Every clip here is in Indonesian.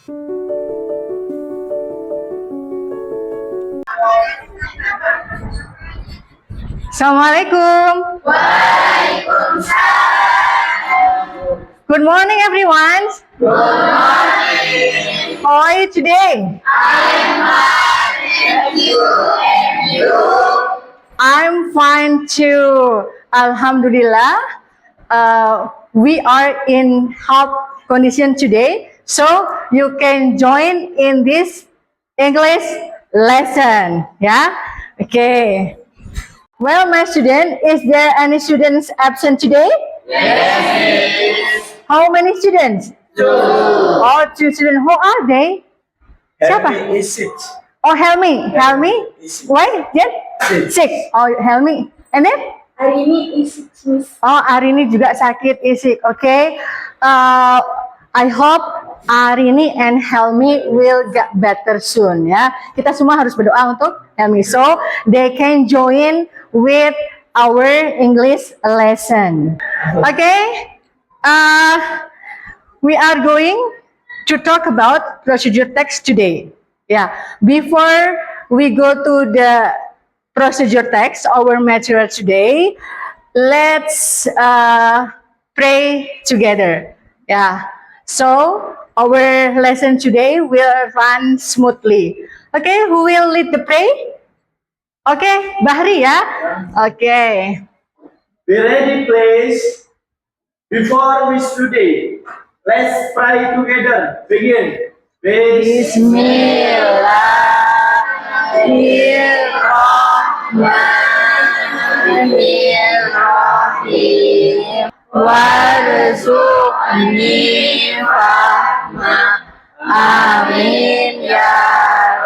Assalamualaikum. Good morning, everyone. Good morning. How are you today? I'm fine too. Alhamdulillah. We are in health condition today, so you can join in this English lesson. Yeah. Okay. Well, my student, is there any students absent today? Yes. How many students? 2. Oh, 2 students. Who are they? Siapa? Helmi is 6. Oh, Helmi. Helmi? Why? Jen? 6. Oh, Helmi. And then? Arini is 6. Oh, Arini juga sakit, isik. Okay. I hope Arini and Helmi will get better soon. Ya, kita semua harus berdoa untuk Helmi, so they can join with our English lesson. Okay. We are going to talk about procedure text today. Yeah. Before we go to the procedure text, our material today, let's pray together. Yeah. So our lesson today will run smoothly. Okay, who will lead the pray? Okay, Bahri ya. Okay. Be ready, please. Before we study, let's pray together. Begin. Bismillahirrahmanirrahim. Warzuqni fahma. Amin ya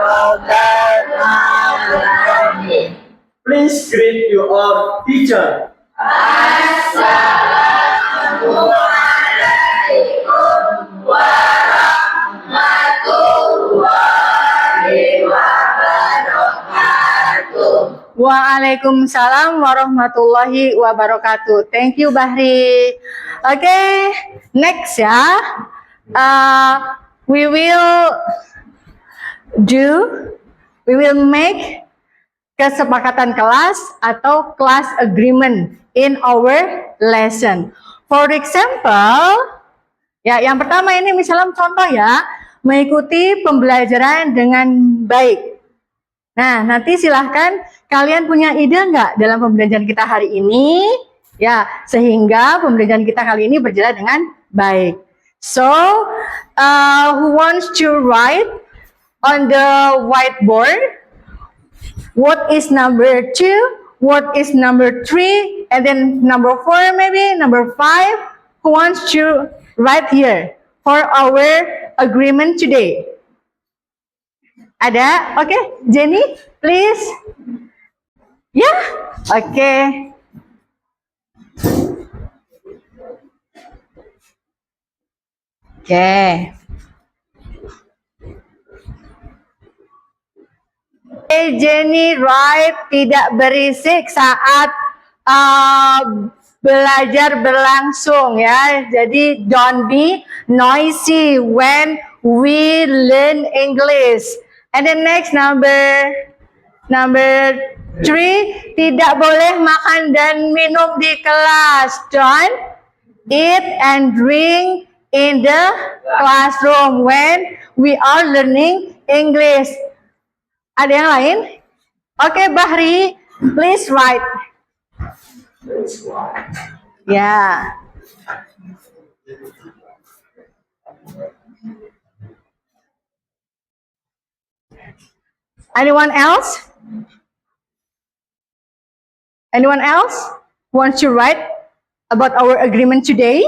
rabbal alamin. Please greet your teacher. Assalamualaikum warahmatullahi wabarakatuh. Waalaikumsalam warahmatullahi wabarakatuh. Thank you, Bahri. Okay, next ya. We will make kesepakatan kelas atau class agreement in our lesson. For example, ya yang pertama ini misalnya contoh ya, mengikuti pembelajaran dengan baik. Nah, nanti silahkan kalian punya ide nggak dalam pembelajaran kita hari ini? Ya, sehingga pembelajaran kita kali ini berjalan dengan baik. So, who wants to write on the whiteboard? What is number 2? What is number 3? And then number 4 maybe, number 5? Who wants to write here for our agreement today? Ada? Okay, Jenny, please. Yeah, okay. Okay. Hey Jenny, right? Tidak berisik saat belajar berlangsung ya. Jadi don't be noisy when we learn English. And then next number 3, tidak boleh makan dan minum di kelas. Don't eat and drink in the classroom when we are learning English. Ada yang lain? Okay, Bahri, please write. Yeah. Anyone else? Anyone else wants to write about our agreement today?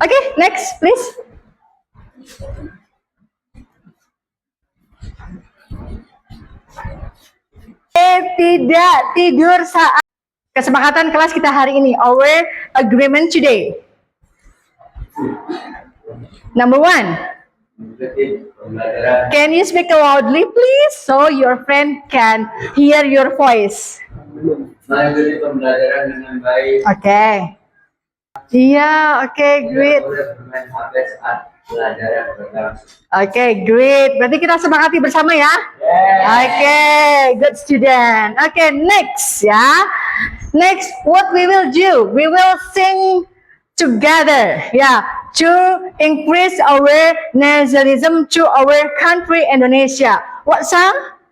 Okay, next, please. Tidak tidur saat kesepakatan kelas kita hari ini. Our agreement today. Number 1. Can you speak loudly, please, so your friend can hear your voice? Mengikuti pembelajaran dengan baik. Okay. Iya, oke, great. Boleh bermain HP saat belajar yang berlangsung. Oke, great. Berarti kita sepakati bersama ya. Oke, good student. Oke, next ya. Next, what we will do? We will sing together, ya, to increase our nationalism to our country Indonesia. What song?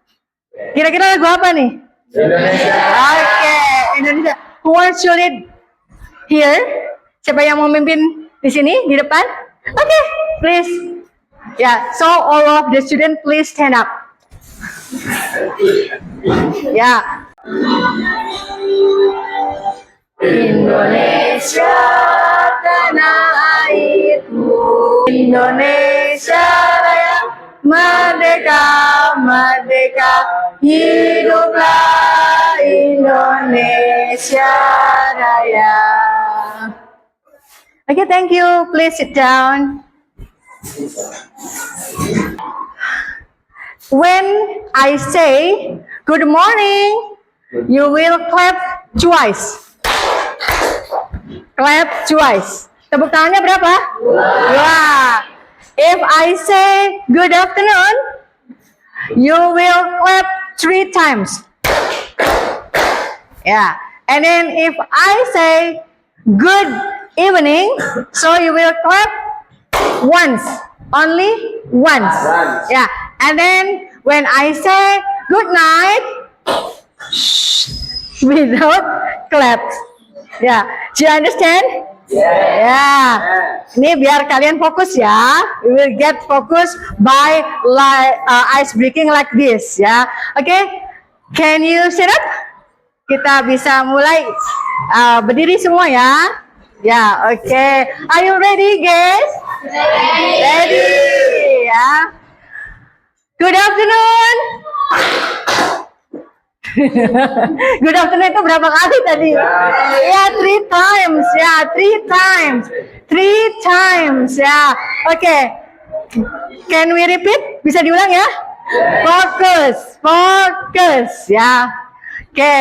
Kira-kira lagu apa nih? Indonesia. Oke, Indonesia. Who wants to lead here? Siapa yang mau memimpin di sini, di depan? Oke, please. Ya, so all of the student please stand up. Ya. Indonesia tanah airku, Indonesia Raya, merdeka, merdeka, hiduplah Indonesia Raya. Okay, thank you. Please sit down. When I say good morning, you will clap twice. Clap twice. Tepuk tangannya berapa? Dua. If I say good afternoon, you will clap 3 times. Yeah. And then if I say good evening, so you will clap once. Only once. Yeah. And then when I say good night, without claps. Ya, do you understand? Ya, ini biar kalian fokus ya. We will get focus by ice breaking like this ya. Okay, can you sit up? Kita bisa mulai berdiri semua ya. Ya, okay. Are you ready, guys? Ready. Ya. Good afternoon. Good afternoon itu berapa kali tadi? Ya, 3 times. Ya, 3 times. 3 times. Ya, oke. Can we repeat? Bisa diulang ya? Fokus, fokus. Ya, oke.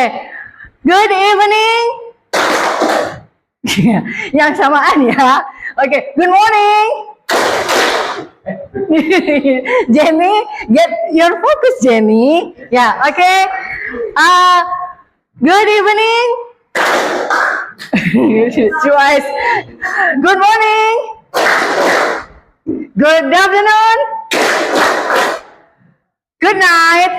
Good evening. Yang samaan ya. Oke, good morning. Jenny, get your focus, Jenny. Ya, oke. Good evening. Twice. Good morning. Good afternoon. Good night.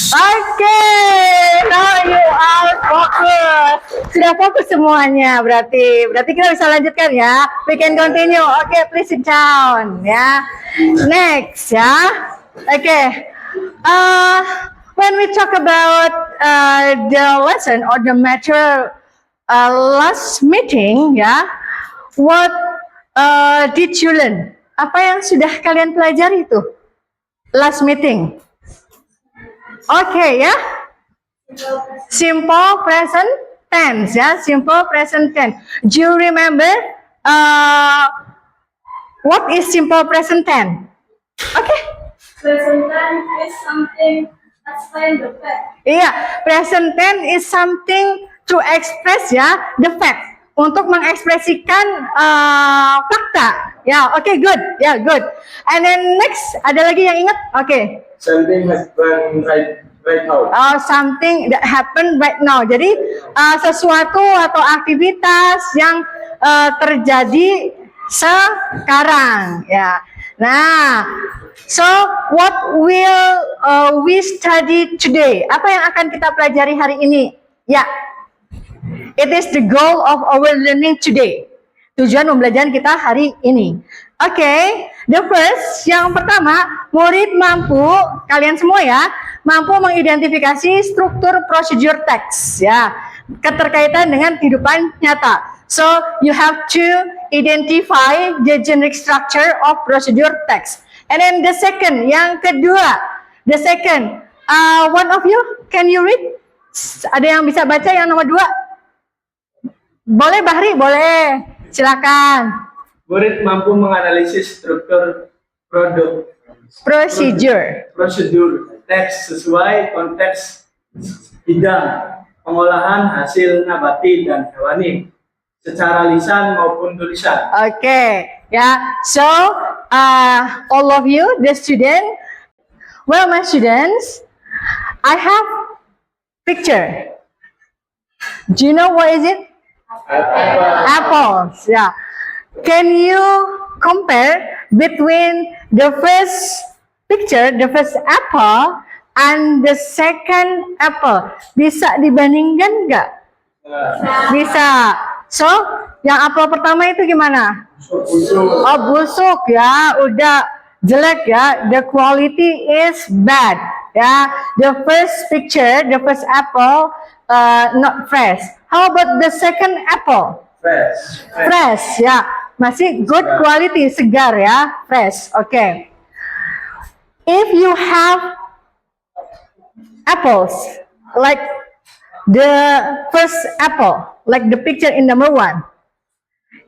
Okay, now you are focus. Sudah fokus semuanya berarti. Berarti kita bisa lanjutkan ya. We can continue. Okay, please sit down ya. Next ya. Okay. When we talk about the lesson or the matter last meeting ya, what did you learn? Apa yang sudah kalian pelajari itu? Last meeting. Okay ya. Simple present tense ya, simple present tense. Do you remember what is simple present tense? Okay. Present tense is something explain the fact. Iya, present tense is something to express ya, the fact. Untuk mengekspresikan fakta. Ya, oke, good. Ya, good. And then next, ada lagi yang ingat? Oke. Something has been right now. Something that happened right now. Jadi sesuatu atau aktivitas yang terjadi sekarang. Ya. Nah, so what will we study today? Apa yang akan kita pelajari hari ini? Ya. It is the goal of our learning today. Tujuan pembelajaran kita hari ini. Oke, the first, yang pertama, murid mampu, kalian semua ya, mampu mengidentifikasi struktur prosedur teks ya, keterkaitan dengan kehidupan nyata. So, you have to identify the generic structure of procedure text. And then the second, yang kedua, the second, one of you, can you read? Ada yang bisa baca yang nomor 2? Boleh Bahri, boleh. Silakan. Murid mampu menganalisis struktur prosedur teks sesuai konteks bidang pengolahan hasil nabati dan hewani, secara lisan maupun tulisan. Okay, yeah. So, all of you, the student, well, my students, I have picture. Do you know what is it? Apples. Yeah. Can you compare between the first picture, the first apple, and the second apple? Bisa dibandingkan nggak? Bisa. So, yang apel pertama itu gimana? Oh, busuk ya, udah jelek ya. The quality is bad ya. The first picture, the first apple, not fresh. How about the second apple? Fresh. Fresh ya, masih good quality, segar ya, fresh. Okay. If you have apples like the first apple, like the picture in number 1,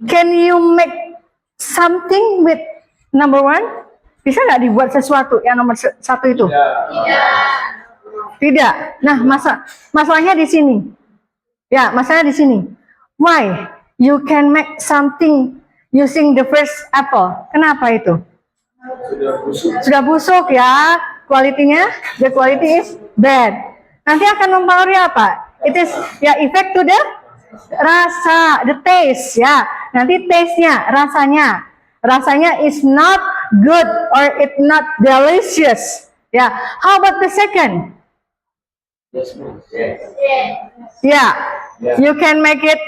can you make something with number 1? Bisa nggak dibuat sesuatu yang nomor 1 itu? Tidak. Nah, masalahnya di sini. Ya, masalahnya di sini. Why? You can make something using the first apple. Kenapa itu? Sudah busuk ya, kualitinya, the quality is bad. Nanti akan mempengaruhi apa? It is ya effect to the rasa, the taste ya. Nanti taste-nya, rasanya is not good or it not delicious. Ya, how about the second? Yes. Yeah, you can make it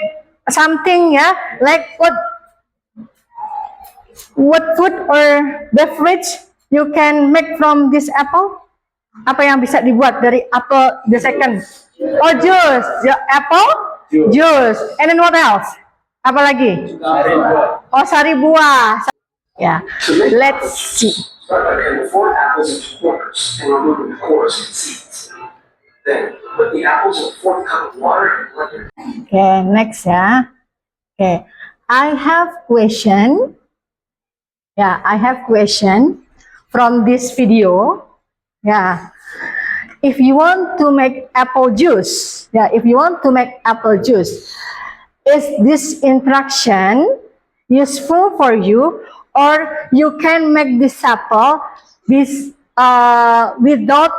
something ya, like what food or beverage you can make from this apple? Apa yang bisa dibuat dari apple the second? Oh, juice. Ya, apple juice. And then what else? Apa lagi? Oh, sari buah. Ya, let's see. Start by cutting 4 apples into quarters and removing the cores and seeds. Then, put the apples in a 4th cup of water and blend it. Okay, next ya. Okay, I have question. Yeah, I have question from this video. Yeah, if you want to make apple juice, is this instruction useful for you, or you can make this apple without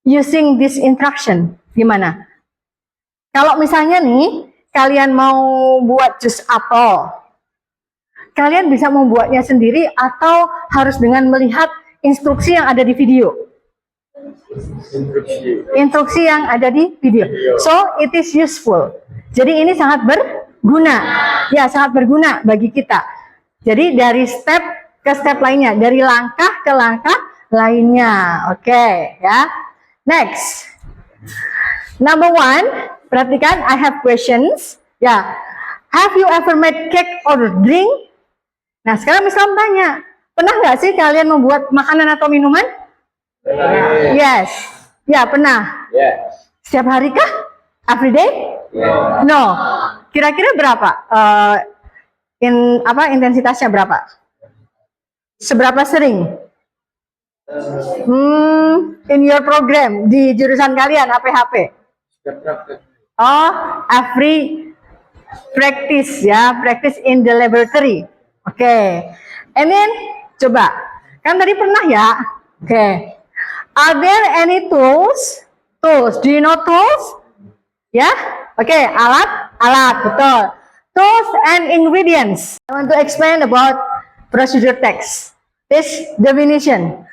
using this instruction? Gimana? Kalau misalnya nih, kalian mau buat jus apel, kalian bisa membuatnya sendiri atau harus dengan melihat instruksi yang ada di video? Instruksi yang ada di video. So, it is useful. Jadi ini sangat berguna. Ya, sangat berguna bagi kita. Jadi dari step ke step lainnya, dari langkah ke langkah lainnya. Oke, ya. Next. Number 1, perhatikan, I have questions. Ya, have you ever made cake or drink? Nah, sekarang misalnya tanya, pernah nggak sih kalian membuat makanan atau minuman? Yes. Ya, pernah. Yes. Setiap hari kah? Every day? Yeah. No. Kira-kira berapa? Intensitasnya berapa? Seberapa sering? In your program di jurusan kalian APHP? Oh, every practice ya, practice in the laboratory. Oke. And then coba, kan tadi pernah ya? Oke. Are there any tools? Tools. Do you know tools? Ya? Oke, alat, betul. Tools and ingredients. I want to explain about procedure text. This definition.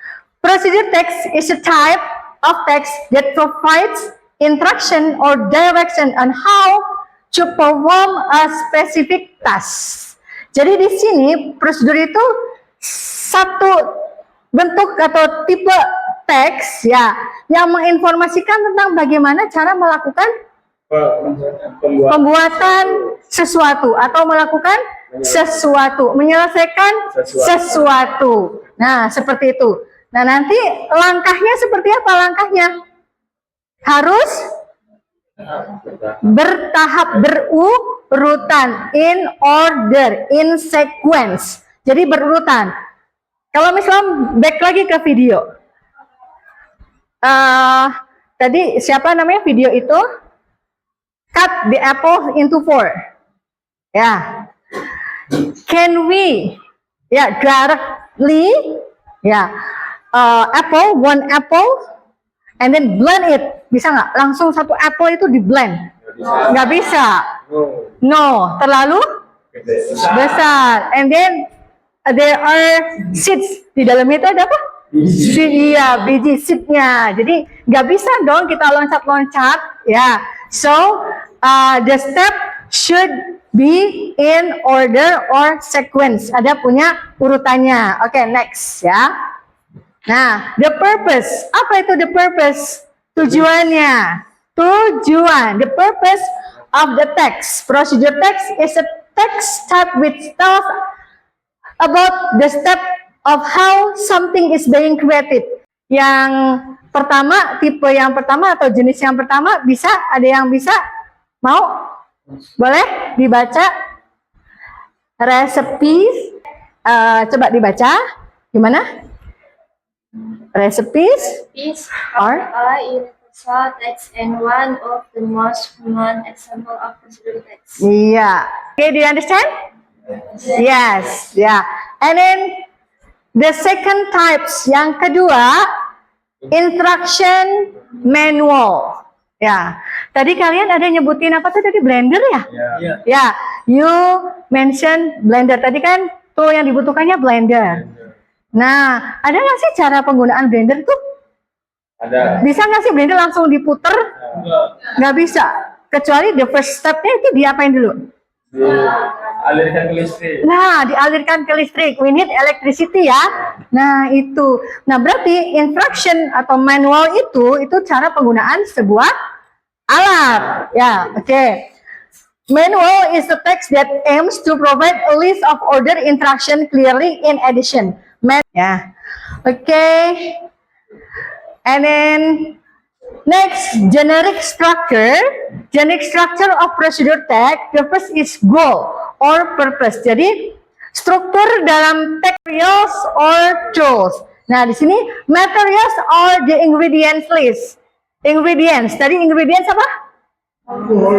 Procedure text is a type of text that provides instruction or direction on how to perform a specific task. Jadi di sini prosedur itu satu bentuk atau tipe teks ya yang menginformasikan tentang bagaimana cara melakukan pembuatan sesuatu atau melakukan sesuatu, menyelesaikan sesuatu. Nah, seperti itu. Nah, nanti langkahnya seperti apa langkahnya? Harus bertahap, berurutan, in order, in sequence. Jadi berurutan. Kalau misalnya back lagi ke video. Tadi siapa namanya video itu? Cut the apple into 4. Ya. Can we directly apple, one apple and then blend it? Bisa nggak? Langsung satu apple itu di blend? Nggak bisa. No, terlalu besar. And then there are seeds. Di dalamnya itu ada apa? Iya, biji seednya. Jadi nggak bisa dong kita loncat-loncat. Ya, so the step should be in order or sequence. Ada punya urutannya. Oke, next ya. Nah, the purpose. Apa itu the purpose? Tujuannya. Tujuan. The purpose of the text. Procedure text is a text start with stuff about the step of how something is being created. Yang pertama, tipe yang pertama atau jenis yang pertama bisa, ada yang bisa? Mau? Boleh dibaca? Recipes. Coba dibaca. Gimana? Recipes Recipes are are universal text and one of the most common example of procedure text. iya. Okay, do you understand? Yes, yeah. And then the second types, yang kedua, instruction manual. Ya, tadi kalian ada nyebutin apa tuh tadi, blender ya? Iya. Ya, you mention blender. Tadi kan tuh yang dibutuhkannya blender. Nah, ada nggak sih cara penggunaan blender tuh? Ada. Bisa nggak sih blender langsung diputer? Nggak bisa. Kecuali the first step-nya itu diapain dulu? Alirkan ke listrik. Nah, dialirkan ke listrik. We need electricity ya. Nah, itu. Nah, berarti instruction atau manual itu cara penggunaan sebuah alat. Ya, oke. Manual is the text that aims to provide a list of order instruction clearly in addition. Ya. Oke. And then next, generic structure. Generic structure of procedure text. The first is goal or purpose. Jadi struktur dalam text, materials or tools. Nah, di sini materials are the ingredients list. Ingredients. Tadi ingredients apa?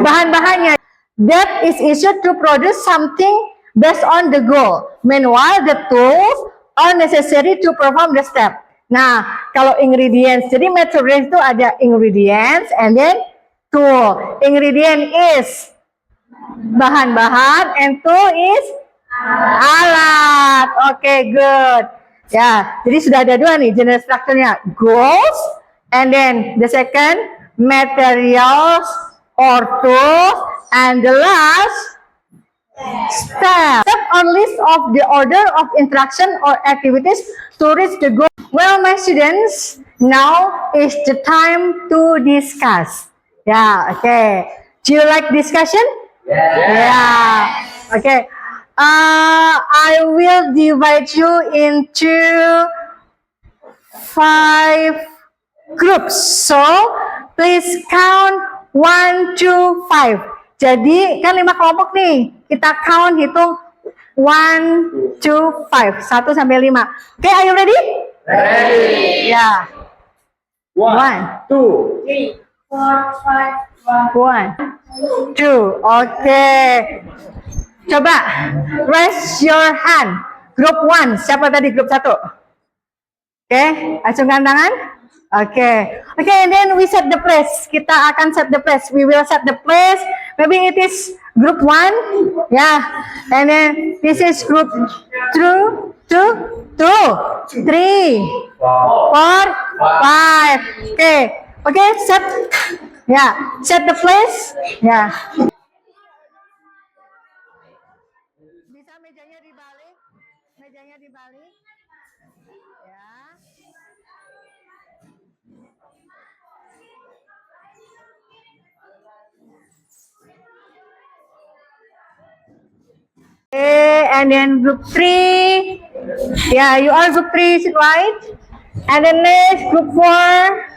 Bahan-bahannya. That is issued to produce something based on the goal. Meanwhile, the tools are necessary to perform the step. Nah, kalau ingredients, jadi materials itu ada ingredients and then tool. Ingredient is bahan-bahan and tool is alat. Oke, good. Ya, jadi sudah ada dua nih general structure-nya. Goals and then the second materials or tools and the last step on list of the order of instruction or activities to reach the goal. Well, my students, now is the time to discuss. Yeah, okay. Do you like discussion? Yeah. Okay. I will divide you into 5 groups. So, please count 1 to 5. Jadi kan 5 kelompok nih. Kita count, hitung 1 to 5. 1 sampai 5. Okay, are you ready? Ready. Yeah. 1, 2, 3, 4, 5, 1, 1. 2. Okay. Coba raise your hand. Group 1. Siapa tadi group 1? Okay, acungkan tangan. Okay, and then we set the place. Kita akan set the place. We will set the place. Maybe it is group 1, yeah. And then this is group 2, 3, 4, 5. Okay, set. Yeah, set the place. Yeah. Bisa mejanya dibalik. Mejanya dibalik. Ya. Okay, and then group 3. Yeah, you are group 3, is it right? And then next, group 4.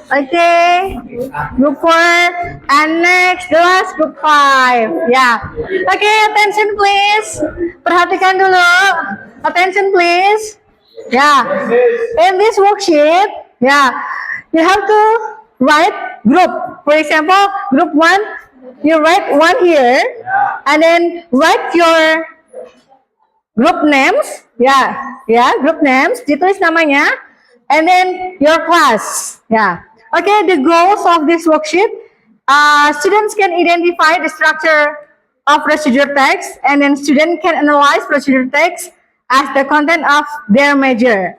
Okay, group 4. And next, the last, group 5. Yeah. Okay, attention please. Perhatikan dulu. Attention please. Yeah. In this worksheet, yeah, you have to write group. For example, group 1, you write 1 here. and then write your group names, group names, ditulis namanya, and then your class, Okay, the goals of this worksheet, students can identify the structure of procedure text, and then student can analyze procedure text as the content of their major.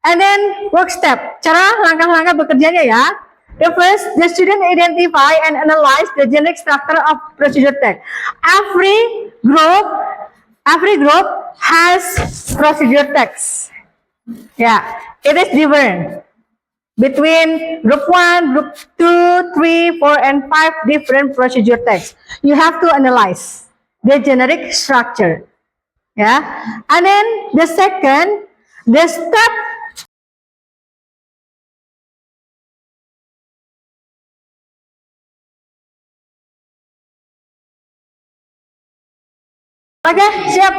And then work step, cara langkah-langkah bekerjanya ya. The first, the student identify and analyze the generic structure of procedure text. Every group has procedure text. It is different between group 1, group 2, 3, 4, and 5 different procedure texts. You have to analyze the generic structure. And then the second, the step Oke, siap.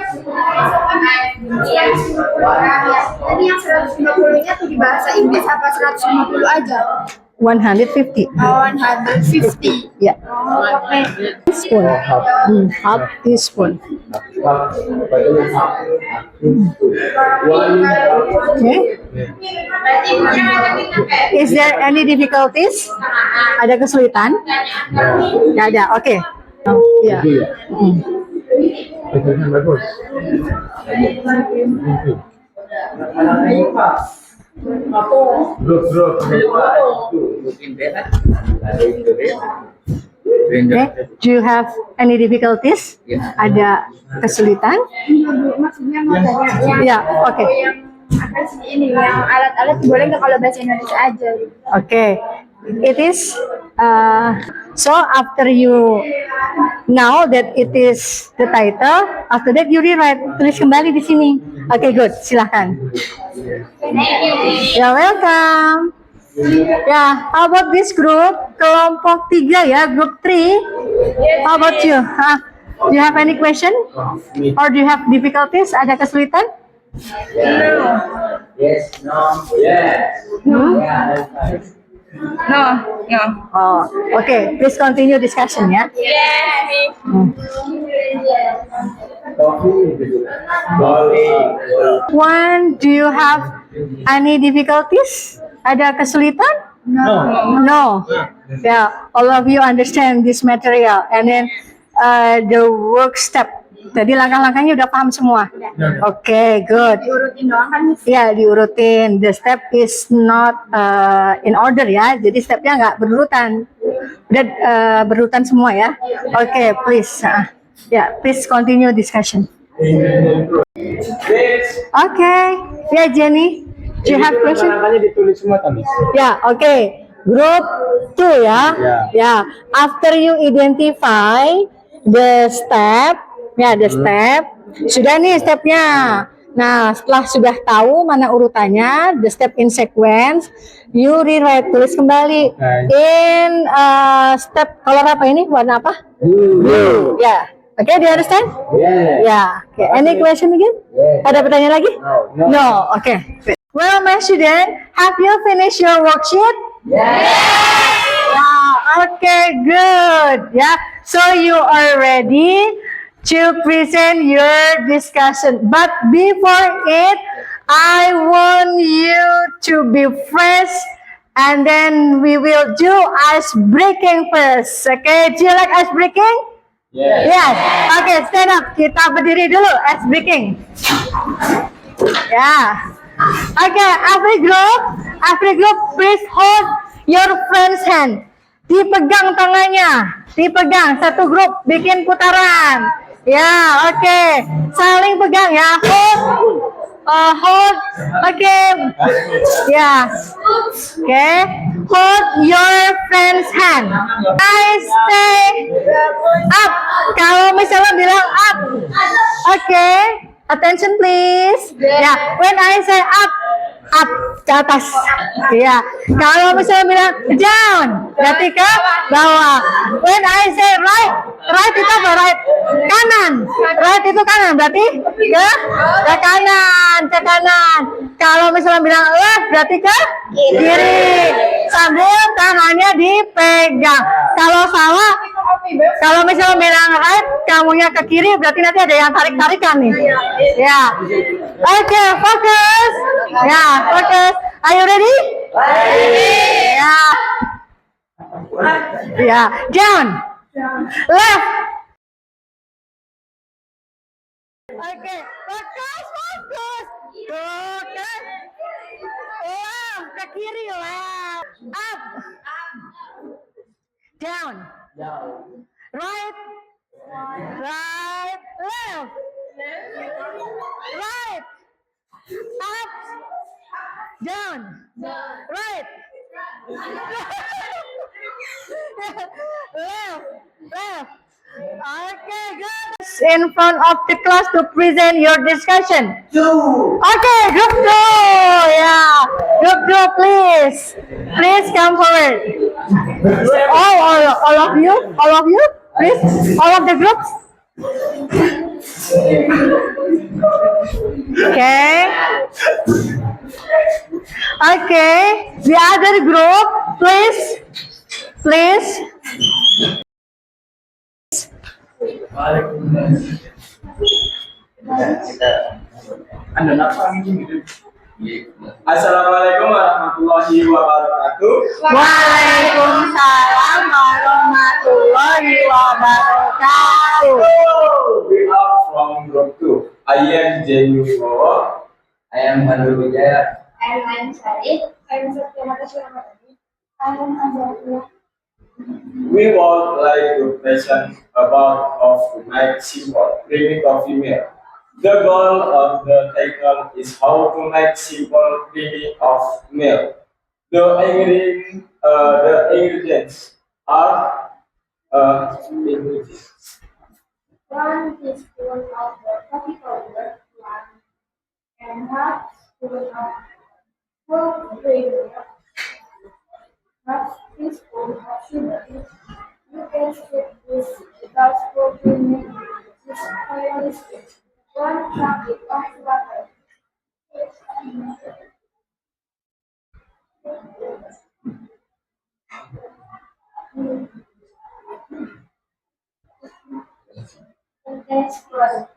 Tadi yang 150-nya tuh di bahasa Inggris apa 150 aja? 150. 150. Ya. Oke. Teaspoon. Half teaspoon. Okay. Is there any difficulties? Ada kesulitan? Nggak ada. Oke. Ya. Bagus. Grup. Okay. Do you have any difficulties? Ada kesulitan? Maksudnya mau tanya Ya, oke. yang apa sih ini yang alat-alat boleh nggak kalau bahasa Indonesia aja? Okay, it is so after you know that it is the title, after that you rewrite, tulis kembali di sini. Okay, good. Silahkan. You're welcome. Ya, how about this group? Kelompok 3 ya, group 3. How about you? Do you have any question? Or do you have difficulties? Ada kesulitan? Yes, no, yes. No. Oh, okay. Please continue discussion ya. One, do you have any difficulties? Ada kesulitan? No. Yeah, all of you understand this material, and then the work step. Jadi langkah-langkahnya udah paham semua. Oke, good. Diurutin doang kan? Ya, diurutin. The step is not in order ya. Jadi stepnya nggak berurutan. Udah berurutan semua ya. Oke, please. Please continue discussion. Oke. Ya, Jenny. Do you have question? Langkahnya ditulis semua tadi. Ya, oke. Group 2 ya. Ya. After you identify the step, the step. Sudah nih stepnya. Nah, setelah sudah tahu mana urutannya, the step in sequence, you rewrite, tulis kembali. In step color apa ini? Warna apa? Blue. Ya. Oke, do you understand? Ya. Oke. Any question again? Ada pertanyaan lagi? No. Oke. Well, my student, have you finished your worksheet? Okay, good. So you are ready to present your discussion. But before it, I want you to be fresh, and then we will do ice breaking first. Okay, do you like ice breaking? Yes. Okay, stand up. Kita berdiri dulu, ice breaking. Okay, every group, please hold your friend's hand. Dipegang tangannya, dipegang satu grup, bikin putaran. Oke, saling pegang ya. Hold. Oke. Hold your friend's hand. I stay up. Kalau misalnya bilang up. Oke. Attention please. When I say up ke atas. Kalau misalnya bilang down, berarti ke bawah. When I say right itu apa? Right. Kanan. Right itu kanan, berarti ke kanan. Kalau misalnya bilang left, berarti ke kiri. sambil tangannya dipegang. Kalau salah, kalau misalnya bilang right, kamunya ke kiri, berarti nanti ada yang tarik-tarikan nih. Ya. Oke, fokus. Ya, fokus. Are you ready? Ya. Ya, down. Left. Oke, fokus, fokus. Oke. Wow, ke kiri lah. Up. Down. Right. Right. Left. Right. Up. Down. Right. Left. Left. Okay, good. In front of the class to present your discussion. Okay, group 2. Yeah. Group 2, please. Please come forward. All of you? All of you? Please. All of the groups. Okay. Okay. The other group, please. Please. Assalamualaikum warahmatullahi wabarakatuh. Waalaikumsalam warahmatullahi wabarakatuh. We are from Group 2. I am Jenny Wibowo. I am Pandu Wijaya. I'm Syarif. I'm Satyamata Suramadani. I'm Azaliyah. We would like to present about of make simple creamy coffee milk. The goal of the title is how to make simple creamy of milk. The ingredients are 1 teaspoon of the coffee powder, 1.5 teaspoon of full cream milk, 1/2 teaspoon of sugar. You can skip this because full cream milk is highly sweet. 1 cup of water. Contains water.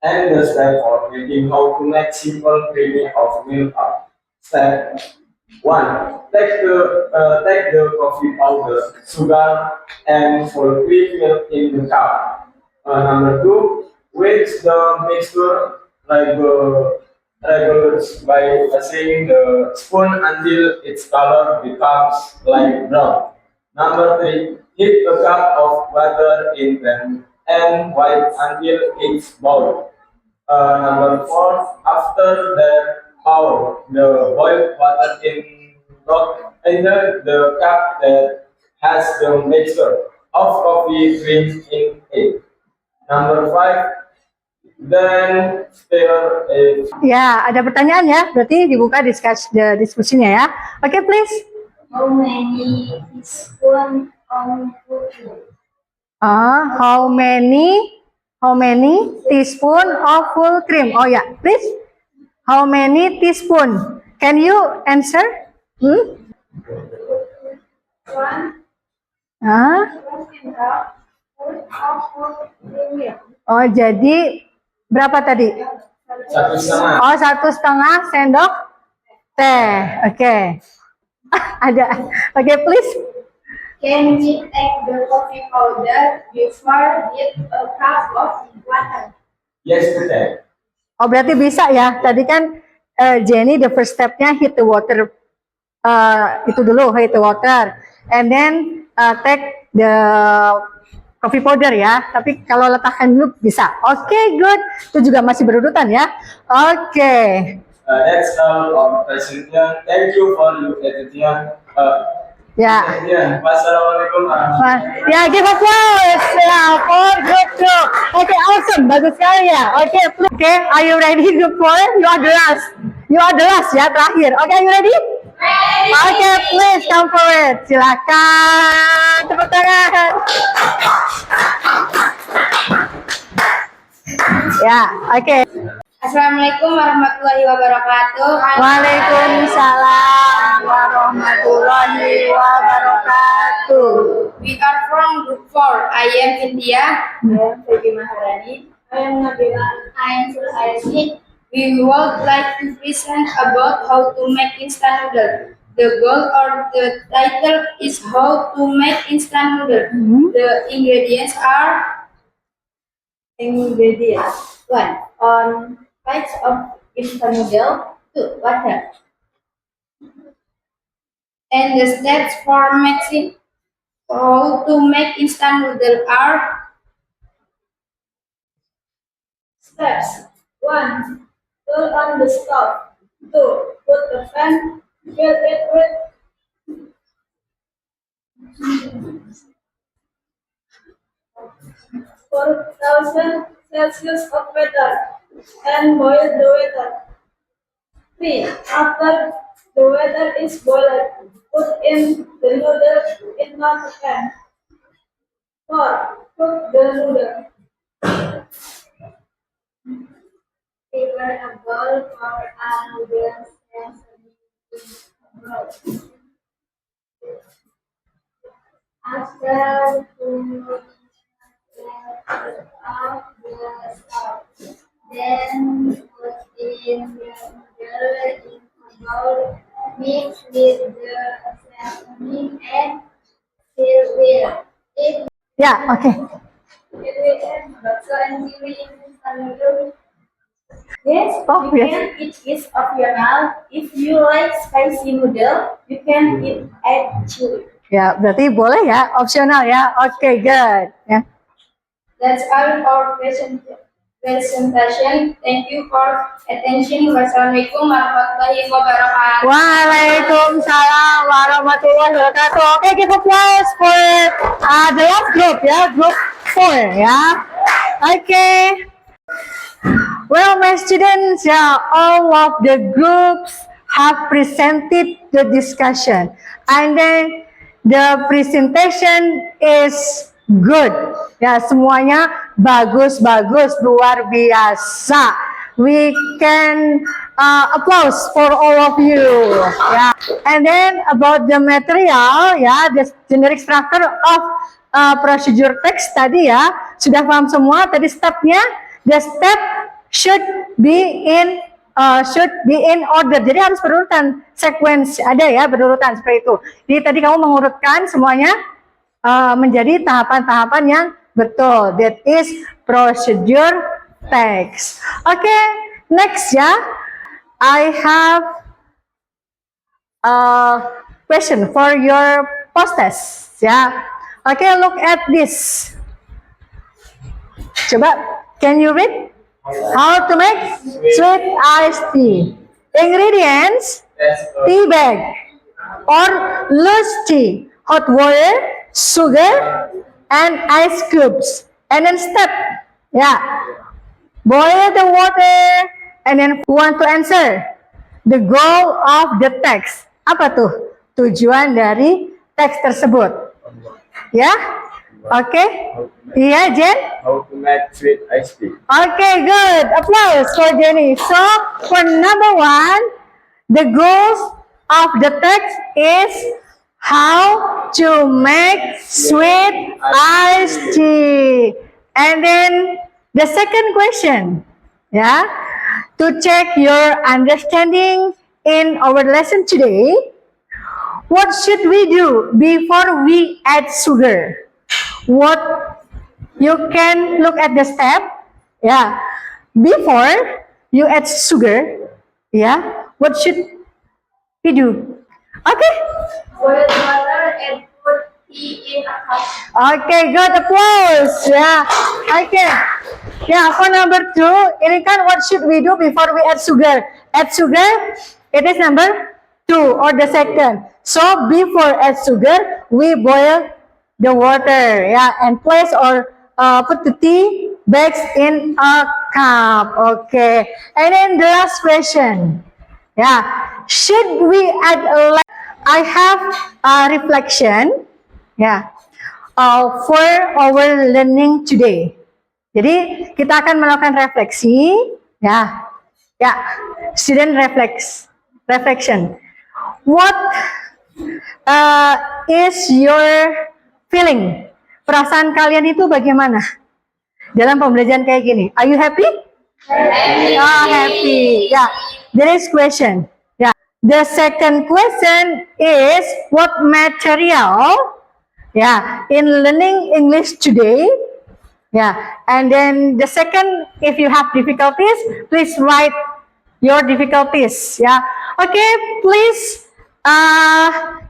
and the step for making how to make simple creamy of milk are. Step 1. Take the coffee powder, sugar, and full cream milk in the cup. Number 2. Which the mixture regulates by pressing the spoon until its color becomes light brown. Number 3. Heat a cup of butter in pan and white until it's boiled. Number 4. After that, pour the boiled water into the cup that has the mixture of coffee cream in it. Number 5. Then stir it. Ya, ada pertanyaan ya. Berarti dibuka diskusinya ya. Oke, please. How many teaspoon of full cream? How many teaspoon of full cream? Oh ya, please. How many teaspoon? Can you answer? 1 full cream milk. Oh, jadi berapa tadi? 1,5. Oh, 1,5 sendok teh. Oke. Ada. Oke, please. Can we take the coffee powder before with a cup of water? Yes, betul. Oh, berarti bisa ya. Tadi kan Jenny the first stepnya heat the water. Itu dulu heat the water. And then take the coffee powder ya, tapi kalau letakkan dulu bisa. Oke, good. Itu juga masih berurutan ya. Oke. That's all on presentation. Thank you for your attention. Ya. Wassalamualaikum warahmatullahi wabarakatuh. Ya, give applause ya for group 2. Oke, awesome. Bagus sekali ya. Oke, oke. Are you ready group 4? You are the last. You are the last ya, terakhir. Oke, are you ready? Oke, please come forward. Silakan. Tepuk tangan. Ya, oke. Assalamualaikum warahmatullahi wabarakatuh. Waalaikumsalam warahmatullahi wabarakatuh. We are from Group 4. I am India. I am Feby Maharani. I am Nabila. I am Sulharini. We would like to present about how to make instant noodle. The goal or the title is how to make instant noodle. The ingredients are 1. On types of instant noodle. 2. Water. And the steps for mixing how to make instant noodle are steps. 1. Turn on the stove. 2. Put the pan, fill it with 4,000 Celsius of water and boil the water. 3. After the water is boiled, put in the noodle in the pan. 4. Cook the noodle. Prepare a bowl for a noodles and broth. After 2 minutes, off the stove. Then put in the noodle in a bowl. Mix with the seasoning and stir well. If Ya, oke. it will add butter and chili in the noodle. Yes, Oh, you yes. can eat is optional. If you like spicy noodle, you can add chili. Ya, berarti boleh ya, opsional ya. Oke, good. Ya. That's all our presentation. Thank you for attention. Wassalamualaikum warahmatullahi wabarakatuh. Waalaikumsalam warahmatullahi wabarakatuh. Oke, kita applause for the last group ya, group 4 ya. Oke. Well, my students, all of the groups have presented the discussion, and then the presentation is good. Ya, semuanya bagus-bagus, luar biasa. We can applause for all of you. Yeah. And then about the material, the generic structure of procedure text tadi ya, sudah paham semua. Tadi stepnya, the step should be in order. Jadi harus berurutan, sequence ada ya, berurutan seperti itu. Jadi tadi kamu mengurutkan semuanya menjadi tahapan-tahapan yang betul. That is procedure text. Okay, next ya. I have a question for your post-test ya. Okay, look at this. Coba, can you read? How to make sweet iced tea. Ingredients: tea bag or loose tea, hot water, sugar, and ice cubes. And then step, boil the water. And then who want to answer? The goal of the text. Apa tuh tujuan dari teks tersebut? Ya, oke. Iya, Jen? How to make sweet iced tea. Okay, good. Applause for Jenny. So, for number 1, the goals of the text is how to make sweet iced tea. And then the second question, to check your understanding in our lesson today, what should we do before we add sugar? What you can look at the step, before you add sugar, what should we do? Okay, Boil water and put tea in a cup. okay, good, applause. Okay, for number 2, ini kan what should we do before we add sugar? Add sugar, it is number 2 or the second. So before add sugar, we boil the water, and place or put the tea bags in a cup. Okay, and then the last question, should we add I have a reflection, for our learning today. Jadi kita akan melakukan refleksi, ya, ya, student reflection. What is your feeling? Perasaan kalian itu bagaimana dalam pembelajaran kayak gini? Are you happy? Happy. Oh, happy. Yeah. The next question. Yeah. The second question is what material? Yeah. In learning English today. Yeah. And then the second, if you have difficulties, please write your difficulties. Yeah. Okay. Please.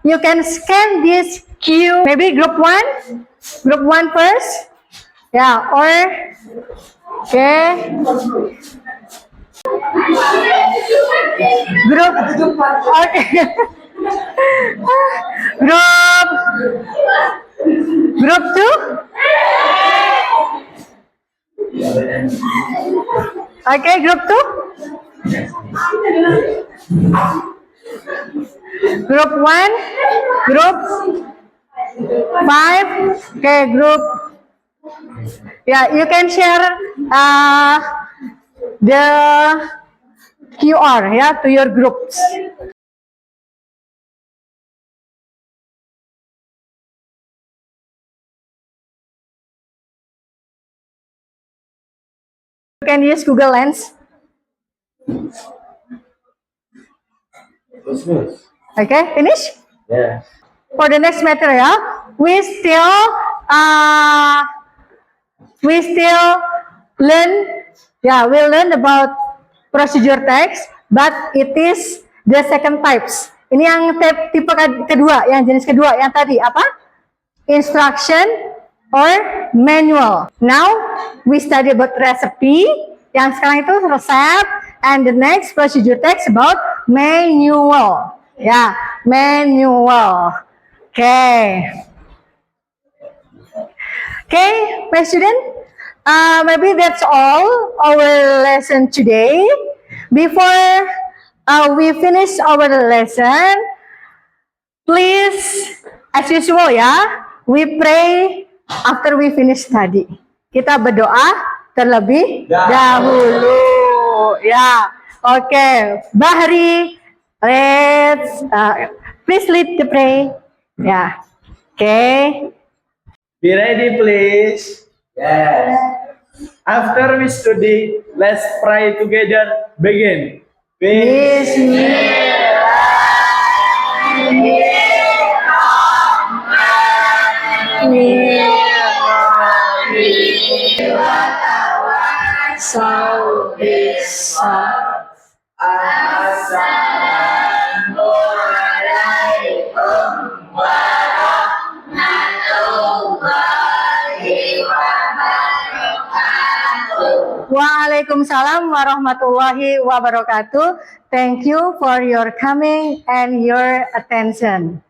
You can scan this Q. Maybe group 1. Group 1 first. Yeah. Or. Okay. Group. Okay. Group 2. Okay, group 2. Group 1. Group 5. Okay, group. Yeah, you can share the QR, yeah, to your groups. You can use Google Lens. Okay, finish? Yes. For the next material, we still learn, yeah, we'll learn about procedure text, but it is the second types. Ini yang tipe kedua, yang jenis kedua, yang tadi apa? Instruction or manual. Now we study about recipe. Yang sekarang itu resep, and the next procedure text about manual. Ya, manual. Okay. Okay, my student. Maybe that's all our lesson today. Before we finish our lesson, please, as usual ya, we pray after we finish study. Kita berdoa terlebih dahulu. Ya, oke. Bahri, let's please lead the pray. Ya, oke. Be ready, please. Yes. After we study, let's pray together. Begin. Waalaikumsalam warahmatullahi wabarakatuh. Thank you for your coming and your attention.